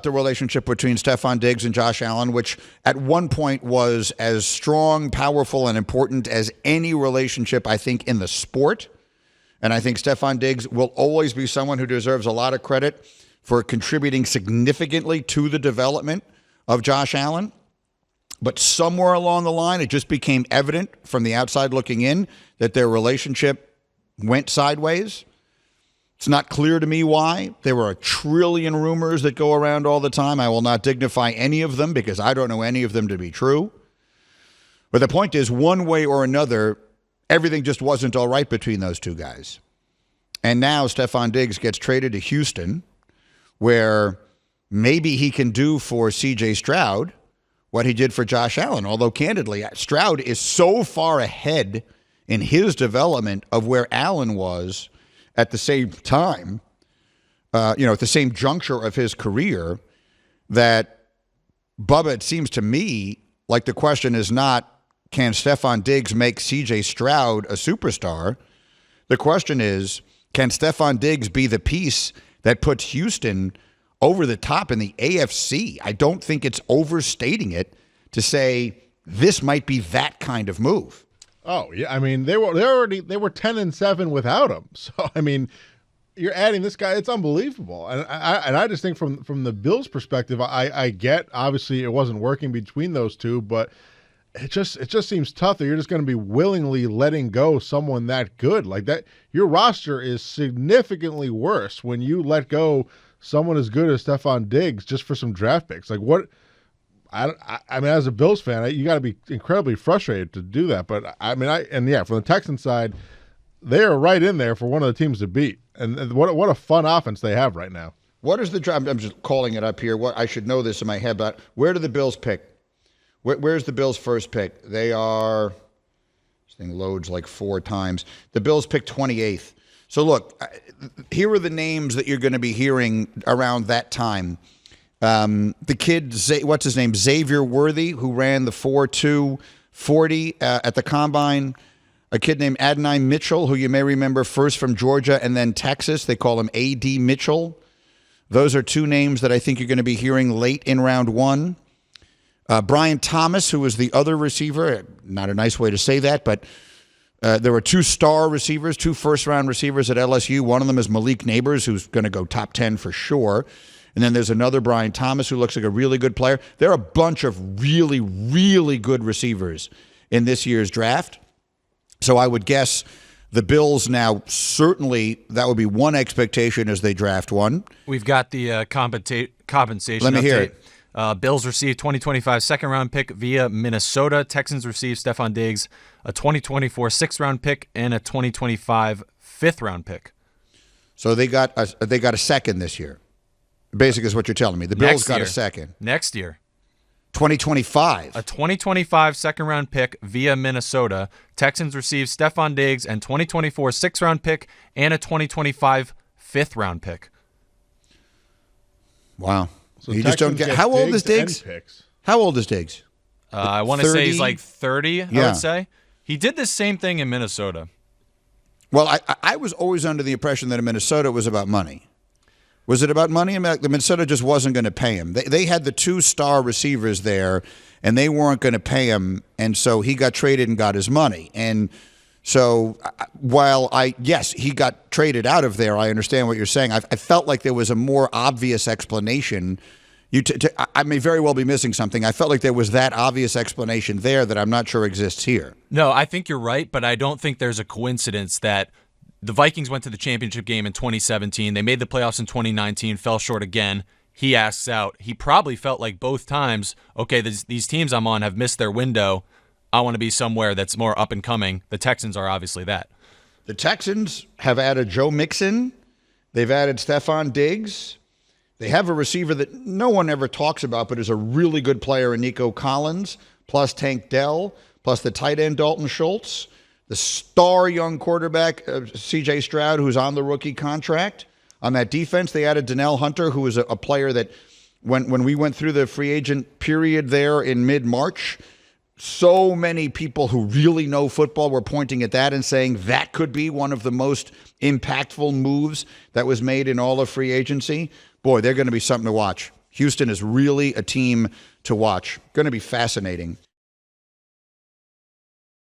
the relationship between Stefon Diggs and Josh Allen, which at one point was as strong, powerful, and important as any relationship, I think, in the sport. And I think Stefon Diggs will always be someone who deserves a lot of credit for contributing significantly to the development of Josh Allen. But somewhere along the line, it just became evident from the outside looking in that their relationship went sideways. It's not clear to me why. There were a trillion rumors that go around all the time. I will not dignify any of them because I don't know any of them to be true. But the point is, one way or another, everything just wasn't all right between those two guys. And now Stefon Diggs gets traded to Houston, where maybe he can do for C.J. Stroud what he did for Josh Allen. Although, candidly, Stroud is so far ahead in his development of where Allen was at the same time, at the same juncture of his career, that, Bubba, it seems to me like the question is not, can Stefon Diggs make C.J. Stroud a superstar? The question is, can Stefon Diggs be the piece that puts Houston over the top in the AFC? I don't think it's overstating it to say this might be that kind of move. Oh yeah, I mean they were 10-7 without him. So I mean, you're adding this guy. It's unbelievable. And I just think from the Bills' perspective, I get obviously it wasn't working between those two, but it just seems tough that you're just going to be willingly letting go someone that good like that. Your roster is significantly worse when you let go someone as good as Stefon Diggs just for some draft picks. Like what? I mean, as a Bills fan, you got to be incredibly frustrated to do that. But from the Texans side, they are right in there for one of the teams to beat. And what a fun offense they have right now. What is the draft? I'm just calling it up here. What I should know this in my head, but where do the Bills pick? Where's the Bills' first pick? They are. This thing loads like 4 times. The Bills pick 28th. So look, here are the names that you're going to be hearing around that time. The kid, what's his name? Xavier Worthy, who ran the 4.2 40 at the Combine. A kid named Adonai Mitchell, who you may remember first from Georgia and then Texas. They call him A.D. Mitchell. Those are 2 names that I think you're going to be hearing late in round 1. Brian Thomas, who was the other receiver. Not a nice way to say that, but there were 2 star receivers, 2 first-round receivers at LSU. One of them is Malik Neighbors, who's going to go top 10 for sure. And then there's another Brian Thomas who looks like a really good player. There are a bunch of really, really good receivers in this year's draft. So I would guess the Bills now, certainly that would be one expectation as they draft one. We've got the compensation Let me update. hear it. Bills received 2025 second-round pick via Minnesota. Texans received Stefon Diggs, a 2024 sixth-round pick, and a 2025 fifth-round pick. So they got a second this year. Basically is what you're telling me. The Bills got a second. Next year. 2025. A 2025 second-round pick via Minnesota. Texans received Stefon Diggs and 2024 sixth-round pick and a 2025 fifth-round pick. Wow. So you just don't get. How old is Diggs? How old is Diggs? I want to say he's like 30, I would say. He did the same thing in Minnesota. Well, I was always under the impression that in Minnesota it was about money. Was it about money? I mean, the Minnesota just wasn't going to pay him. They had the 2 star receivers there, and they weren't going to pay him, and so he got traded and got his money. And so while yes, he got traded out of there, I understand what you're saying. I felt like there was a more obvious explanation. I may very well be missing something. I felt like there was that obvious explanation there that I'm not sure exists here. No, I think you're right, but I don't think there's a coincidence that the Vikings went to the championship game in 2017. They made the playoffs in 2019, fell short again. He asks out. He probably felt like both times, okay, these teams I'm on have missed their window. I want to be somewhere that's more up and coming. The Texans are obviously that. The Texans have added Joe Mixon. They've added Stefon Diggs. They have a receiver that no one ever talks about, but is a really good player in Nico Collins, plus Tank Dell, plus the tight end Dalton Schultz, the star young quarterback C.J. Stroud, who's on the rookie contract. On that defense, they added Donnell Hunter, who is a player that when we went through the free agent period there in mid-March, so many people who really know football were pointing at that and saying that could be one of the most impactful moves that was made in all of free agency. Boy, they're going to be something to watch. Houston is really a team to watch. Going to be fascinating.